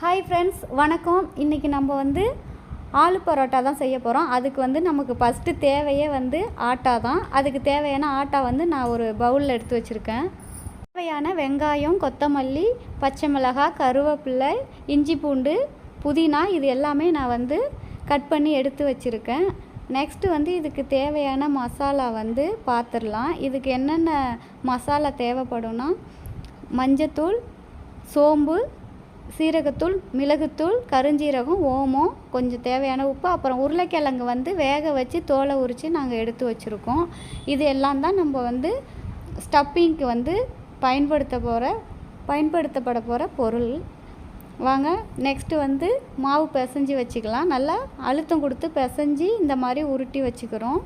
Hi friends, வணக்கம். இன்றைக்கி நம்ம ஆலு பரோட்டா தான் செய்ய போகிறோம். அதுக்கு நமக்கு ஃபஸ்ட்டு தேவையே ஆட்டா தான். அதுக்கு தேவையான ஆட்டா நான் ஒரு பவுலில் எடுத்து வச்சுருக்கேன். தேவையான வெங்காயம், கொத்தமல்லி, பச்சை மிளகாய், கருவேப்பிலை, இஞ்சி பூண்டு, புதினா இது எல்லாமே நான் கட் பண்ணி எடுத்து வச்சுருக்கேன். நெக்ஸ்ட்டு இதுக்கு தேவையான மசாலா பார்த்துடலாம். இதுக்கு என்னென்ன மசாலா தேவைப்படும்னா மஞ்சத்தூள், சோம்பு, சீரகத்தூள், மிளகுத்தூள், கருஞ்சீரகம், ஓமம், கொஞ்சம் தேவையான உப்பு, அப்புறம் உருளைக்கிழங்கு வேக வச்சு தோலை உரித்து நாங்கள் எடுத்து வச்சுருக்கோம். இது எல்லாம் தான் நம்ம ஸ்டப்பிங்க்கு பயன்படுத்தப்பட போகிற பொருள். வாங்க நெக்ஸ்ட்டு மாவு பிசைஞ்சு வச்சுக்கலாம். நல்லா அழுத்தம் கொடுத்து பிசைஞ்சு இந்த மாதிரி உருட்டி வச்சுக்கிறோம்.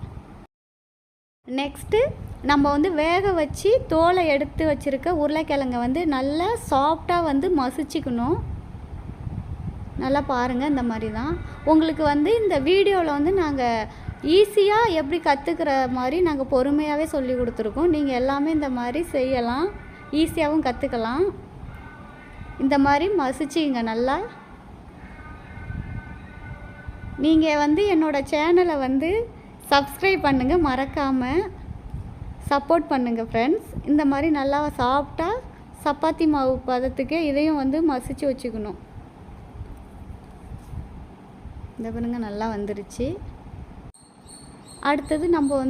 நெக்ஸ்ட்டு நம்ம வேக வச்சு தோலை எடுத்து வச்சுருக்க உருளைக்கிழங்கை நல்லா சாஃப்டாக மசிச்சுக்கணும். நல்லா பாருங்கள், இந்த மாதிரி தான். உங்களுக்கு இந்த வீடியோவில் நாங்கள் ஈஸியாக எப்படி கற்றுக்கிற மாதிரி நாங்கள் பொறுமையாகவே சொல்லி கொடுத்துருக்கோம். நீங்கள் எல்லாமே இந்த மாதிரி செய்யலாம், ஈஸியாகவும் கற்றுக்கலாம். இந்த மாதிரி மசிச்சிங்க நல்லா. நீங்கள் என்னோடய சேனலை சப்ஸ்கிரைப் பண்ணுங்கள், மறக்காமல் சப்போர்ட் பண்ணுங்கள் ஃப்ரெண்ட்ஸ். இந்த மாதிரி நல்லா சாஃப்டாக சப்பாத்தி மாவு பதத்துக்கே இதையும் மசிச்சு வச்சுக்கணும். இந்த பாருங்க, நல்லா வந்துருச்சு. அடுத்தது நம்ம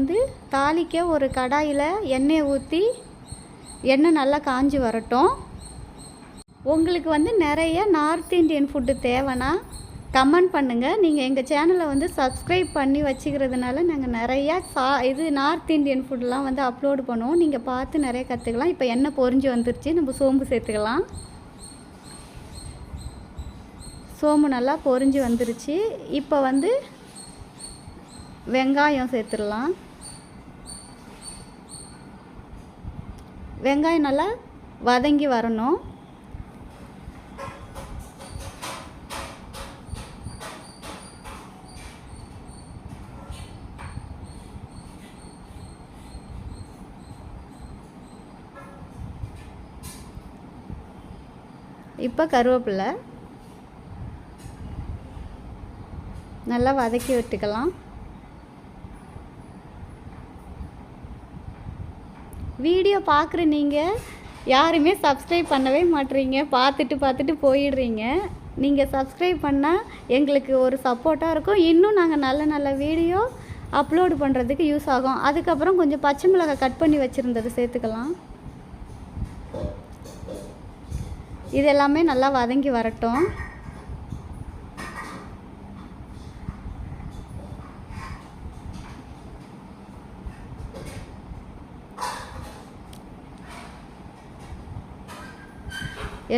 தாளிக்க ஒரு கடாயில் எண்ணெயை ஊற்றி எண்ணெய் நல்லா காஞ்சி வரட்டும். உங்களுக்கு நிறைய நார்த் இந்தியன் ஃபுட்டு தேவைன்னா கமெண்ட் பண்ணுங்கள். நீங்கள் எங்கள் சேனலை சப்ஸ்கிரைப் பண்ணி வச்சுக்கிறதுனால நாங்கள் நிறையா நார்த் இந்தியன் ஃபுட்லாம் அப்லோடு பண்ணுவோம். நீங்கள் பார்த்து நிறைய கற்றுக்கலாம். இப்போ எண்ணெய் பொரிஞ்சு வந்துருச்சு. நம்ம சோம்பு சேர்த்துக்கலாம். சோம்பு நல்லா பொரிஞ்சு வந்துருச்சு. இப்போ வெங்காயம் சேர்த்துடலாம். வெங்காயம் நல்லா வதங்கி வரணும். இப்போ கருவேப்பிலை நல்லா வதக்கி விட்டுக்கலாம். வீடியோ பார்க்குற நீங்கள் யாருமே சப்ஸ்கிரைப் பண்ணவே மாட்டீங்க. பார்த்துட்டு போயிடுறீங்க. நீங்கள் சப்ஸ்கிரைப் பண்ணால் எங்களுக்கு ஒரு சப்போர்ட்டாக இருக்கும். இன்னும் நாங்கள் நல்ல வீடியோ அப்லோடு பண்ணுறதுக்கு யூஸ் ஆகும். அதுக்கப்புறம் கொஞ்சம் பச்சை மிளகாய் கட் பண்ணி வச்சுருந்தது சேர்த்துக்கலாம். இது எல்லாமே நல்லா வதங்கி வரட்டும்.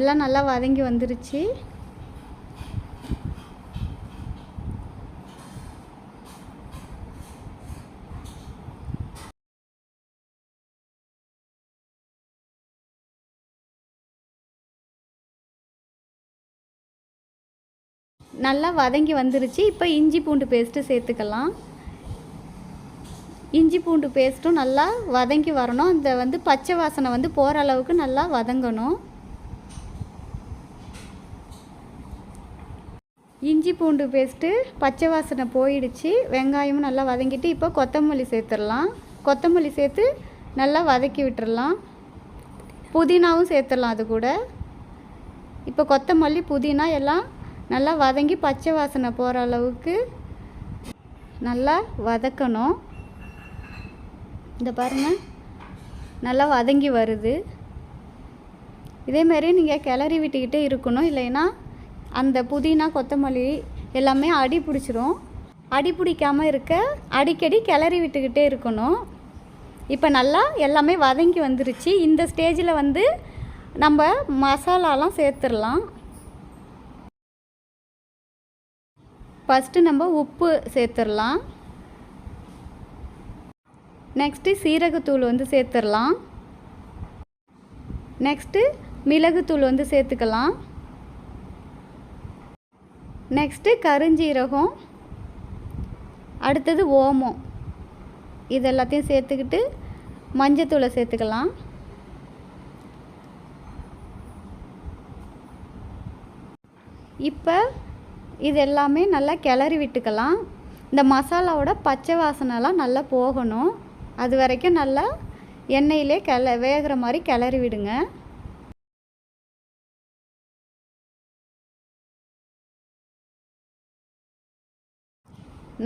எல்லாம் நல்லா வதங்கி வந்துருச்சு. நல்லா வதங்கி வந்துருச்சு. இப்போ இஞ்சி பூண்டு பேஸ்ட்டு சேர்த்துக்கலாம். இஞ்சி பூண்டு பேஸ்ட்டும் நல்லா வதங்கி வரணும். அந்த பச்சை வாசனை போகிற அளவுக்கு நல்லா வதங்கணும். இஞ்சி பூண்டு பேஸ்ட்டு பச்சை வாசனை போயிடுச்சு. வெங்காயமும் நல்லா வதங்கிட்டு இப்போ கொத்தமல்லி சேர்த்துடலாம். கொத்தமல்லி சேர்த்து நல்லா வதக்கி விட்டுடலாம். புதினாவும் சேர்த்துடலாம் அது கூட. இப்போ கொத்தமல்லி, புதினா எல்லாம் நல்லா வதங்கி பச்சை வாசனை போகிற அளவுக்கு நல்லா வதக்கணும். இந்த பாருங்கள், நல்லா வதங்கி வருது. இதேமாரி நீங்கள் கிளறி விட்டுக்கிட்டே இருக்கணும். இல்லைன்னா அந்த புதினா, கொத்தமல்லி எல்லாமே அடி பிடிச்சிரும். அடி பிடிக்காமல் இருக்க அடிக்கடி கிளறி விட்டுக்கிட்டே இருக்கணும். இப்போ நல்லா எல்லாமே வதங்கி வந்துருச்சு. இந்த ஸ்டேஜில் நம்ம மசாலாலாம் சேர்த்துடலாம். ஃபஸ்ட்டு நம்ம உப்பு சேர்த்துடலாம். நெக்ஸ்ட்டு சீரகத்தூள் சேர்த்துடலாம். நெக்ஸ்ட்டு மிளகுத்தூள் சேர்த்துக்கலாம். நெக்ஸ்ட்டு கருஞ்சீரகம், அடுத்தது ஓமம், இது எல்லாத்தையும் சேர்த்துக்கிட்டு மஞ்சத்தூளை சேர்த்துக்கலாம். இப்போ இது எல்லாமே நல்லா கிளறி விட்டுக்கலாம். இந்த மசாலாவோட பச்சை வாசனைலாம் நல்லா போகணும். அது வரைக்கும் நல்லா எண்ணெயிலே வேகிற மாதிரி கிளறி விடுங்க.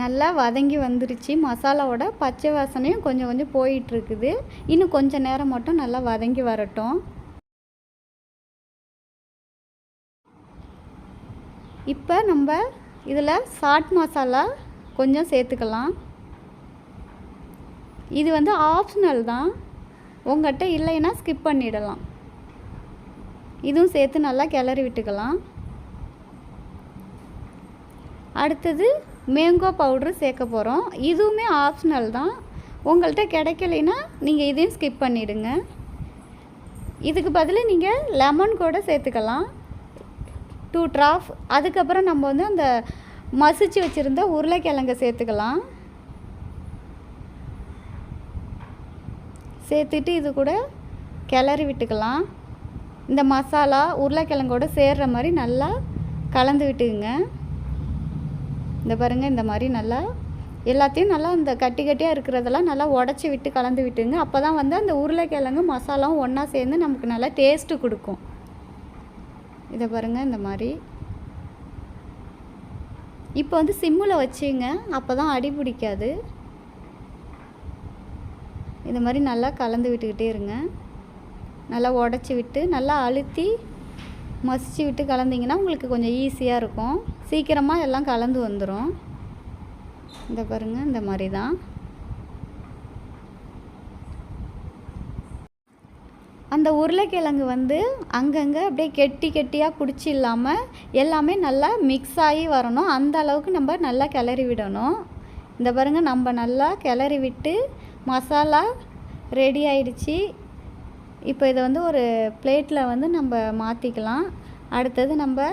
நல்லா வதங்கி வந்துருச்சு. மசாலாவோட பச்சை வாசனையும் கொஞ்சம் கொஞ்சம் போயிட்டுருக்குது. இன்னும் கொஞ்சம் நேரம் மட்டும் நல்லா வதங்கி வரட்டும். இப்போ நம்ம இதில் சாட் மசாலா கொஞ்சம் சேர்த்துக்கலாம். இது வந்து ஆப்ஷனல் தான், உங்கள்கிட்ட இல்லைன்னா ஸ்கிப் பண்ணிடலாம். இதுவும் சேர்த்து நல்லா கிளறி விட்டுக்கலாம். அடுத்தது மேங்கோ பவுட்ரு சேர்க்க போகிறோம். இதுவுமே ஆப்ஷனல் தான், உங்கள்கிட்ட கிடைக்கலைன்னா நீங்கள் இதையும் ஸ்கிப் பண்ணிவிடுங்க. இதுக்கு பதில் நீங்கள் லெமன் கூட சேர்த்துக்கலாம், 2 ட்ராப். அதுக்கப்புறம் நம்ம வந்து அந்த மசிச்சு வச்சுருந்த உருளைக்கிழங்கை சேர்த்துக்கலாம். சேர்த்துட்டு இது கூட கிளறி விட்டுக்கலாம். இந்த மசாலா உருளைக்கிழங்கோடு சேர்கிற மாதிரி நல்லா கலந்து விட்டுக்குங்க. இந்த பாருங்கள், இந்த மாதிரி நல்லா எல்லாத்தையும் நல்லா இந்த கட்டி கட்டியாக இருக்கிறதெல்லாம் நல்லா உடச்சி விட்டு கலந்து விட்டுங்க. அப்போ தான் வந்து அந்த உருளைக்கிழங்கு மசாலாவும் ஒன்றா சேர்ந்து நமக்கு நல்லா டேஸ்ட்டு கொடுக்கும். இதை பாருங்கள், இந்த மாதிரி இப்போ வந்து சிம்மில் வச்சுங்க, அப்போ தான் அடி பிடிக்காது. இந்த மாதிரி நல்லா கலந்து விட்டுக்கிட்டே இருங்க. நல்லா உடச்சி விட்டு நல்லா அழுத்தி மசிச்சு விட்டு கலந்திங்கன்னா உங்களுக்கு கொஞ்சம் ஈஸியாக இருக்கும். சீக்கிரமாக எல்லாம் கலந்து வந்துடும். இந்த பாருங்கள், இந்த மாதிரி தான். அந்த உருளைக்கிழங்கு வந்து அங்கங்கே அப்படியே கெட்டி கெட்டியாக பிடிச்சி இல்லாமல் எல்லாமே நல்லா மிக்ஸ் ஆகி வரணும். அந்த அளவுக்கு நம்ம நல்லா கிளறி விடணும். இந்த பாருங்கள், நம்ம நல்லா கிளறி விட்டு மசாலா ரெடி ஆயிடுச்சு. இப்போ இதை வந்து ஒரு பிளேட்டில் வந்து நம்ம மாற்றிக்கலாம். அடுத்தது நம்ம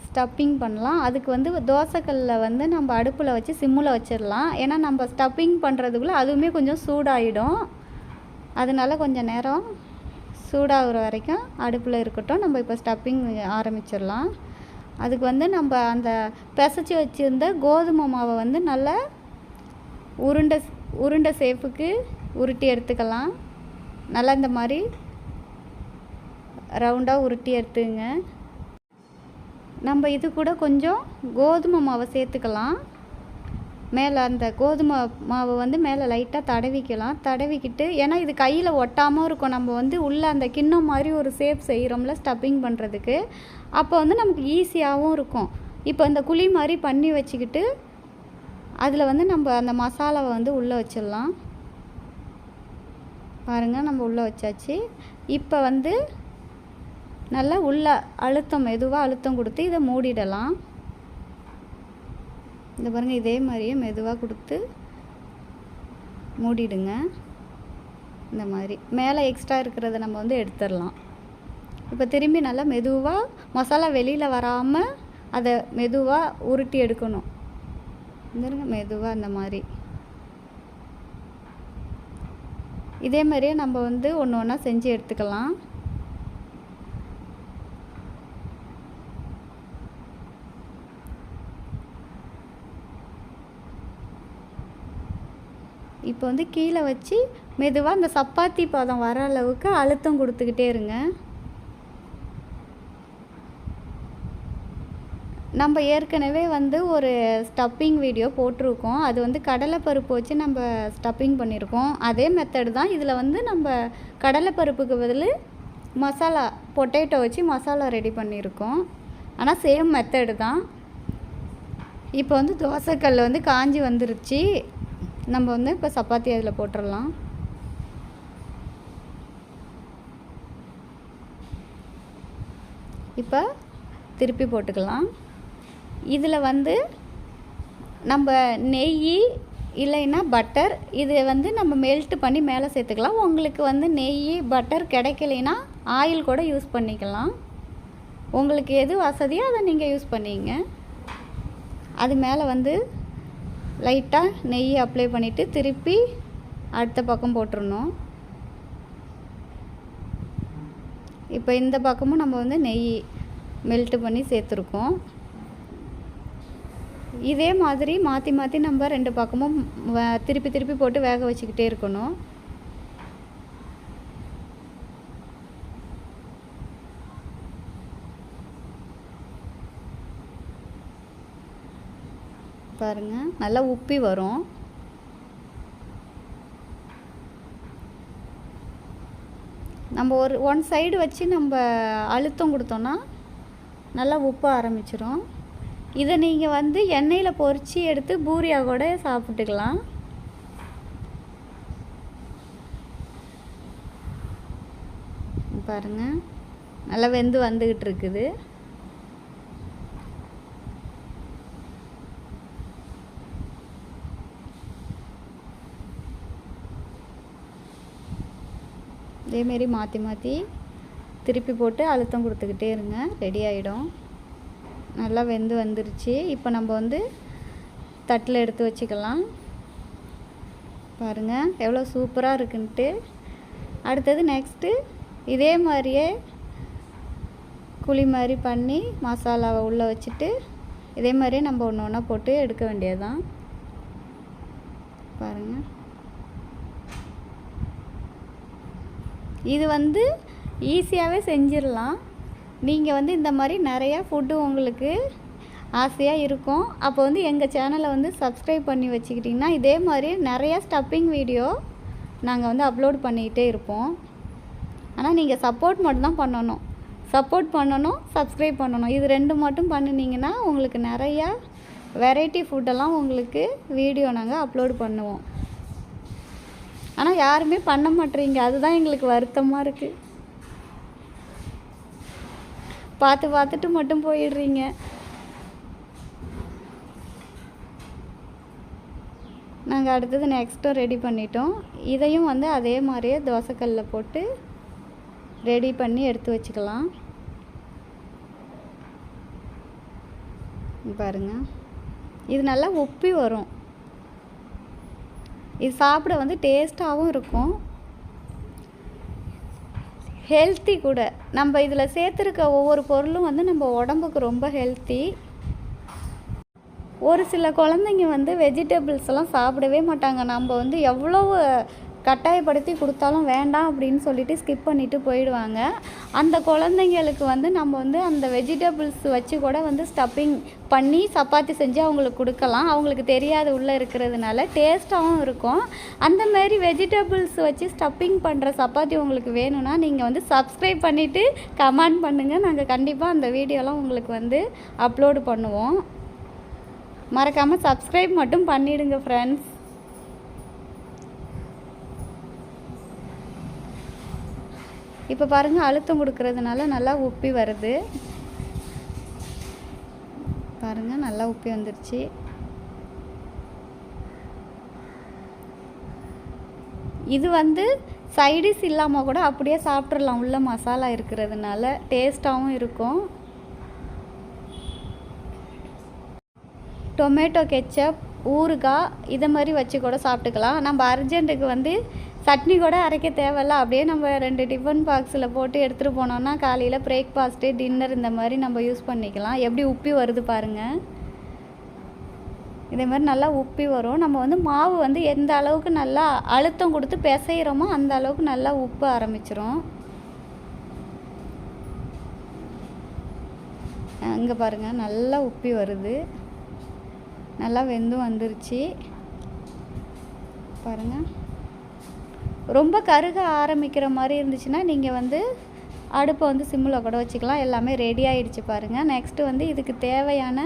ஸ்டப்பிங் பண்ணலாம். அதுக்கு வந்து தோசைக்கல்லில் வந்து நம்ம அடுப்பில் வச்சு சிம்மில் வச்சிடலாம். ஏன்னா நம்ம ஸ்டப்பிங் பண்ணுறதுக்குள்ளே அதுவுமே கொஞ்சம் சூடாகிடும். அதனால கொஞ்சம் நேரம் சூடாகிற வரைக்கும் அடுப்பில் இருக்கட்டும். நம்ம இப்போ ஸ்டப்பிங் ஆரம்பிச்சிடலாம். அதுக்கு வந்து நம்ம அந்த பிசைச்சி வச்சுருந்த கோதுமை மாவை வந்து நல்லா உருண்டை சேஃபுக்கு உருட்டி எடுத்துக்கலாம். நல்லா இந்த மாதிரி ரவுண்டாக உருட்டி எடுத்துங்க. நம்ம இது கூட கொஞ்சம் கோதுமை மாவை சேர்த்துக்கலாம். மேலே அந்த கோதுமை மாவு வந்து மேலே லைட்டாக தடவிக்கலாம். தடவிக்கிட்டு, ஏன்னா இது கையில் ஒட்டாமல் இருக்கும். நம்ம வந்து உள்ளே அந்த கிண்ணம் மாதிரி ஒரு ஷேப் செய்கிறோம்ல ஸ்டப்பிங் பண்ணுறதுக்கு, அப்போ வந்து நமக்கு ஈஸியாகவும் இருக்கும். இப்போ இந்த குழி மாதிரி பண்ணி வச்சுக்கிட்டு அதில் வந்து நம்ம அந்த மசாலாவை வந்து உள்ளே வச்சிடலாம். பாருங்கள், நம்ம உள்ளே வச்சாச்சு. இப்போ வந்து நல்லா உள்ள மெதுவாக அழுத்தம் கொடுத்து இதை மூடிடலாம். இந்த பாருங்கள், இதே மாதிரியே மெதுவாக கொடுத்து மூடிடுங்க. இந்த மாதிரி மேலே எக்ஸ்ட்ரா இருக்கிறத நம்ம வந்து எடுத்துடலாம். இப்போ திரும்பி நல்லா மெதுவாக மசாலா வெளியில் வராமல் அதை மெதுவாக உருட்டி எடுக்கணும். பாருங்க, மெதுவாக இந்த மாதிரி. இதே மாதிரியே நம்ம வந்து ஒன்று ஒன்றா செஞ்சு எடுத்துக்கலாம். இப்போ வந்து கீழே வச்சு மெதுவாக இந்த சப்பாத்தி பதம் வர அளவுக்கு அழுத்தம் கொடுத்துக்கிட்டே இருங்க. நம்ம ஏற்கனவே வந்து ஒரு ஸ்டப்பிங் வீடியோ போட்டிருக்கோம். அது வந்து கடலைப்பருப்பு வச்சு நம்ம ஸ்டப்பிங் பண்ணியிருக்கோம். அதே மெத்தடு தான் இதில் வந்து நம்ம கடலைப்பருப்புக்கு பதில் மசாலா பொட்டேட்டோ வச்சு மசாலா ரெடி பண்ணியிருக்கோம். ஆனால் சேம் மெத்தடு தான். இப்போ வந்து தோசைக்கல் வந்து காஞ்சி வந்துருச்சு. நம்ம வந்து இப்போ சப்பாத்தி அதில் போட்டுடலாம். இப்போ திருப்பி போட்டுக்கலாம். இதில் வந்து நம்ம நெய் இல்லைன்னா பட்டர் இதை வந்து நம்ம மெல்ட் பண்ணி மேலே சேர்த்துக்கலாம். உங்களுக்கு வந்து நெய் பட்டர் கிடைக்கலைன்னா ஆயில் கூட யூஸ் பண்ணிக்கலாம். உங்களுக்கு எது வசதியோ அதை நீங்கள் யூஸ் பண்ணிங்க. அது மேலே வந்து லைட்டாக நெய் அப்ளை பண்ணிவிட்டு திருப்பி அடுத்த பக்கம் போட்டுடணும். இப்போ இந்த பக்கமும் நம்ம வந்து நெய் மெல்ட் பண்ணி சேர்த்துருக்கோம். இதே மாதிரி மாற்றி மாற்றி நம்ம 2 பக்கமும் திருப்பி திருப்பி போட்டு வேக வச்சுக்கிட்டே இருக்கணும். பாருங்கள் நல்லா உப்பி வரும். நம்ம ஒன் சைடு வச்சு நம்ம அழுத்தம் கொடுத்தோன்னா நல்லா உப்ப ஆரம்பிச்சிடும். இதை நீங்கள் வந்து எண்ணெயில் பொரித்து எடுத்து பூரியா கூட சாப்பிட்டுக்கலாம். பாருங்கள் நல்லா வெந்து வந்துக்கிட்டு இருக்குது. இதேமாரி மாற்றி மாற்றி திருப்பி போட்டு அழுத்தம் கொடுத்துக்கிட்டே இருங்க, ரெடி ஆகிடும். நல்லா வெந்து வந்துருச்சு. இப்போ நம்ம வந்து தட்டில் எடுத்து வச்சுக்கலாம். பாருங்கள் எவ்வளோ சூப்பராக இருக்குன்ட்டு. அடுத்தது நெக்ஸ்ட்டு இதே மாதிரியே குழி மாதிரி பண்ணி மசாலாவை உள்ளே வச்சுட்டு இதே மாதிரியே நம்ம ஒன்று ஒன்றா போட்டு எடுக்க வேண்டியதுதான். பாருங்கள் இது வந்து ஈஸியாகவே செஞ்சிடலாம். நீங்கள் வந்து இந்த மாதிரி நிறையா ஃபுட்டு உங்களுக்கு ஆசையாக இருக்கும். அப்போ வந்து எங்கள் சேனலை வந்து சப்ஸ்கிரைப் பண்ணி வச்சுக்கிட்டிங்கன்னா இதே மாதிரி நிறையா ஸ்டப்பிங் வீடியோ நாங்கள் வந்து அப்லோட் பண்ணிக்கிட்டே இருப்போம். ஆனால் நீங்கள் சப்போர்ட் மட்டும்தான் பண்ணணும். சப்ஸ்கிரைப் பண்ணணும். இது 2 மட்டும் பண்ணினீங்கன்னா உங்களுக்கு நிறையா வெரைட்டி ஃபுட்டெல்லாம் உங்களுக்கு வீடியோ நாங்கள் அப்லோட் பண்ணுவோம். ஆனால் யாருமே பண்ண மாட்டேறீங்க, அதுதான் எங்களுக்கு வருத்தமாக இருக்குது. பார்த்துட்டு மட்டும் போயிடுறீங்க. நாங்கள் அடுத்தது நெக்ஸ்ட்டும் ரெடி பண்ணிட்டோம். இதையும் வந்து அதே மாதிரியே தோசைக்கல்லில் போட்டு ரெடி பண்ணி எடுத்து வச்சுக்கலாம். பாருங்கள் இது நல்லா உப்பி வரும். இது சாப்பிட வந்து டேஸ்ட்டாகவும் இருக்கும், ஹெல்த்தி கூட. நம்ம இதில் சேர்த்துருக்க ஒவ்வொரு பொருளும் வந்து நம்ம உடம்புக்கு ரொம்ப ஹெல்த்தி. ஒரு சில குழந்தைங்க வந்து வெஜிடபிள்ஸ் எல்லாம் சாப்பிடவே மாட்டாங்க. நம்ம வந்து எவ்வளோ கட்டாயப்படுத்தி கொடுத்தாலும் வேண்டாம் அப்படின்னு சொல்லிட்டு ஸ்கிப் பண்ணிவிட்டு போயிடுவாங்க. அந்த குழந்தைங்களுக்கு வந்து நம்ம வந்து அந்த வெஜிடபிள்ஸ் வச்சு கூட வந்து ஸ்டப்பிங் பண்ணி சப்பாத்தி செஞ்சு அவங்களுக்கு கொடுக்கலாம். அவங்களுக்கு தெரியாது உள்ளே இருக்கிறதுனால டேஸ்ட்டாகவும் இருக்கும். அந்தமாரி வெஜிடபிள்ஸ் வச்சு ஸ்டப்பிங் பண்ணுற சப்பாத்தி உங்களுக்கு வேணும்னா நீங்கள் வந்து சப்ஸ்கிரைப் பண்ணிவிட்டு கமெண்ட் பண்ணுங்கள். நாங்கள் கண்டிப்பாக அந்த வீடியோலாம் உங்களுக்கு வந்து அப்லோடு பண்ணுவோம். மறக்காமல் சப்ஸ்கிரைப் மட்டும் பண்ணிவிடுங்க ஃப்ரெண்ட்ஸ். இப்போ பாருங்கள் அழுத்தம் கொடுக்கறதுனால நல்லா உப்பி வருது. பாருங்கள் நல்லா உப்பி வந்துருச்சு. இது வந்து சைடிஷ் இல்லாமல் கூட அப்படியே சாப்பிட்றலாம். உள்ள மசாலா இருக்கிறதுனால டேஸ்ட்டாகவும் இருக்கும். டொமேட்டோ கெச்சப், ஊறுகாய் இதை மாதிரி வச்சு கூட சாப்பிட்டுக்கலாம். நம்ம அர்ஜென்ட்டுக்கு வந்து சட்னி கூட அரைக்க தேவையில்ல. அப்படியே நம்ம 2 டிஃபன் பாக்ஸில் போட்டு எடுத்துகிட்டு போனோம்னா காலையில் பிரேக்ஃபாஸ்ட்டு, டின்னர் இந்த மாதிரி நம்ம யூஸ் பண்ணிக்கலாம். எப்படி உப்பி வருது பாருங்கள். இதே மாதிரி நல்லா உப்பி வரும். நம்ம வந்து மாவு வந்து எந்த அளவுக்கு நல்லா அழுத்தம் கொடுத்து பிசைகிறோமோ அந்த அளவுக்கு நல்லா உப்ப ஆரம்பிச்சிரும். இங்கே பாருங்கள் நல்லா உப்பி வருது, நல்லா வெந்தும் வந்துருச்சு. பாருங்கள் ரொம்ப கருக ஆரம்பிக்கிற மாதிரி இருந்துச்சுன்னா நீங்கள் வந்து அடுப்பை வந்து சிம்மில் கூட வச்சுக்கலாம். எல்லாமே ரெடி ஆகிடுச்சு பாருங்கள். நெக்ஸ்ட்டு வந்து இதுக்கு தேவையான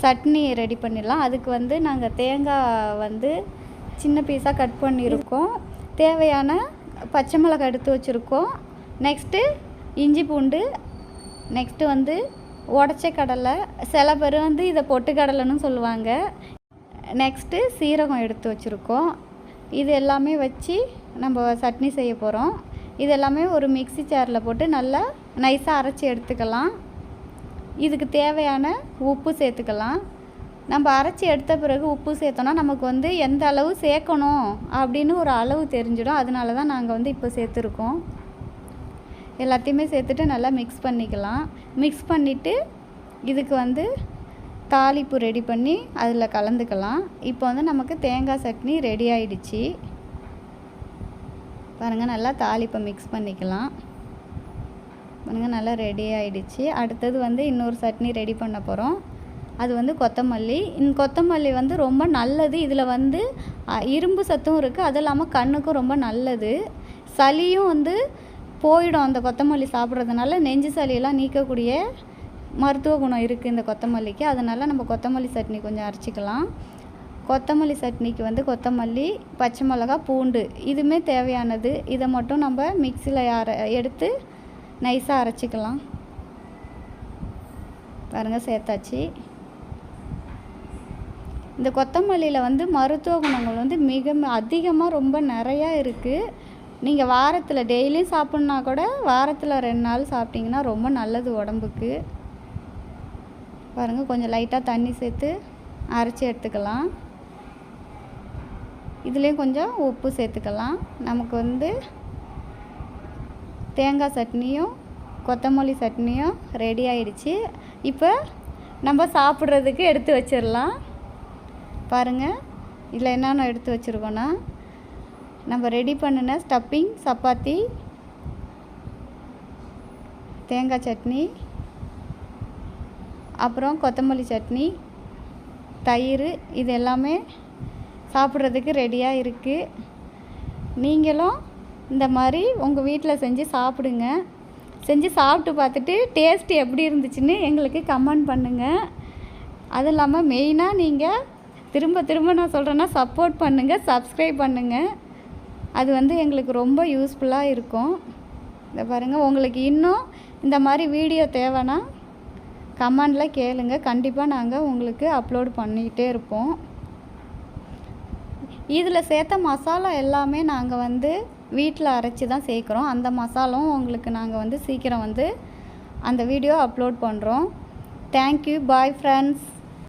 சட்னி ரெடி பண்ணிடலாம். அதுக்கு வந்து நாங்கள் தேங்காய் வந்து சின்ன பீஸாக கட் பண்ணியிருக்கோம். தேவையான பச்சை மிளகாய் எடுத்து வச்சுருக்கோம். நெக்ஸ்ட்டு இஞ்சி பூண்டு, நெக்ஸ்ட்டு வந்து உடச்ச கடலை, சில பேர் வந்து இதை பொட்டுக்கடலைன்னு சொல்லுவாங்க. நெக்ஸ்ட்டு சீரகம் எடுத்து வச்சுருக்கோம். இது எல்லாமே வச்சு நம்ம சட்னி செய்ய போகிறோம். இது எல்லாமே ஒரு மிக்ஸி ஜாரில் போட்டு நல்லா நைஸாக அரைச்சி எடுத்துக்கலாம். இதுக்கு தேவையான உப்பு சேர்த்துக்கலாம். நம்ம அரைச்சி எடுத்த பிறகு உப்பு சேர்த்தோன்னா நமக்கு வந்து எந்த அளவு சேர்க்கணும் அப்படின்னு ஒரு அளவு தெரிஞ்சிடும். அதனால தான் நாங்கள் வந்து இப்போ சேர்த்துருக்கோம். எல்லாத்தையுமே சேர்த்துட்டு நல்லா மிக்ஸ் பண்ணிக்கலாம். மிக்ஸ் பண்ணிவிட்டு இதுக்கு வந்து தாளிப்பு ரெடி பண்ணி அதில் கலந்துக்கலாம். இப்போ வந்து நமக்கு தேங்காய் சட்னி ரெடி ஆயிடுச்சு. பாருங்கள், நல்லா தாளிப்பை மிக்ஸ் பண்ணிக்கலாம். பாருங்கள், நல்லா ரெடி ஆகிடுச்சு. அடுத்தது வந்து இன்னொரு சட்னி ரெடி பண்ண போகிறோம். அது வந்து கொத்தமல்லி. இந்த கொத்தமல்லி வந்து ரொம்ப நல்லது. இதில் வந்து இரும்பு சத்தும் இருக்குது. அது இல்லாமல் கண்ணுக்கும் ரொம்ப நல்லது. சளியும் வந்து போயிடும் அந்த கொத்தமல்லி சாப்பிட்றதுனால. நெஞ்சு சளியெல்லாம் நீக்கக்கூடிய மருத்துவ குணம் இருக்குது இந்த கொத்தமல்லிக்கு. அதனால் நம்ம கொத்தமல்லி சட்னி கொஞ்சம் அரைச்சிக்கலாம். கொத்தமல்லி சட்னிக்கு வந்து கொத்தமல்லி, பச்சை மிளகா, பூண்டு இதுவுமே தேவையானது. இதை மட்டும் நம்ம மிக்சியில் எடுத்து நைஸாக அரைச்சிக்கலாம். பாருங்கள், சேர்த்தாச்சு. இந்த கொத்தமல்லியில் வந்து மருத்துவ குணங்கள் வந்து மிக அதிகமாக ரொம்ப நிறையா இருக்குது. நீங்கள் வாரத்தில் டெய்லியும் சாப்பிட்னா கூட வாரத்தில் 2 நாள் சாப்பிட்டிங்கன்னா ரொம்ப நல்லது உடம்புக்கு. பாருங்கள், கொஞ்சம் லைட்டாக தண்ணி சேர்த்து அரைச்சி எடுத்துக்கலாம். இதுலேயும் கொஞ்சம் உப்பு சேர்த்துக்கலாம். நமக்கு வந்து தேங்காய் சட்னியும் கொத்தமல்லி சட்னியும் ரெடி ஆயிடுச்சு. இப்போ நம்ம சாப்பிட்றதுக்கு எடுத்து வச்சிடலாம். பாருங்கள், இதில் என்னென்ன எடுத்து வச்சுருக்கோன்னா, நம்ம ரெடி பண்ணின ஸ்டப்பிங், சப்பாத்தி, தேங்காய் சட்னி, அப்புறம் கொத்தமல்லி சட்னி, தயிர், இது எல்லாமே சாப்பிட்றதுக்கு ரெடியாக இருக்குது. நீங்களும் இந்த மாதிரி உங்கள் வீட்டில் செஞ்சு சாப்பிடுங்க. செஞ்சு சாப்பிட்டு பார்த்துட்டு டேஸ்ட் எப்படி இருந்துச்சுன்னு எங்களுக்கு கமெண்ட் பண்ணுங்கள். அதுவும் இல்லாமல் மெயினாக நீங்கள் திரும்ப நான் சொல்கிறேன்னா சப்போர்ட் பண்ணுங்கள், சப்ஸ்கிரைப் பண்ணுங்கள். அது வந்து எங்களுக்கு ரொம்ப யூஸ்ஃபுல்லாக இருக்கும். இதை பாருங்கள், உங்களுக்கு இன்னும் இந்த மாதிரி வீடியோ தேவைன்னா கமெண்டில் கேளுங்க. கண்டிப்பாக நாங்கள் உங்களுக்கு அப்லோட் பண்ணிக்கிட்டே இருப்போம். இதில் சேர்த்த மசாலா எல்லாமே நாங்கள் வந்து வீட்டில் அரைச்சி தான் சேர்க்குறோம். அந்த மசாலாவும் உங்களுக்கு நாங்கள் வந்து சீக்கிரம் வந்து அந்த வீடியோ அப்லோட் பண்ணுறோம். Thank you, bye friends.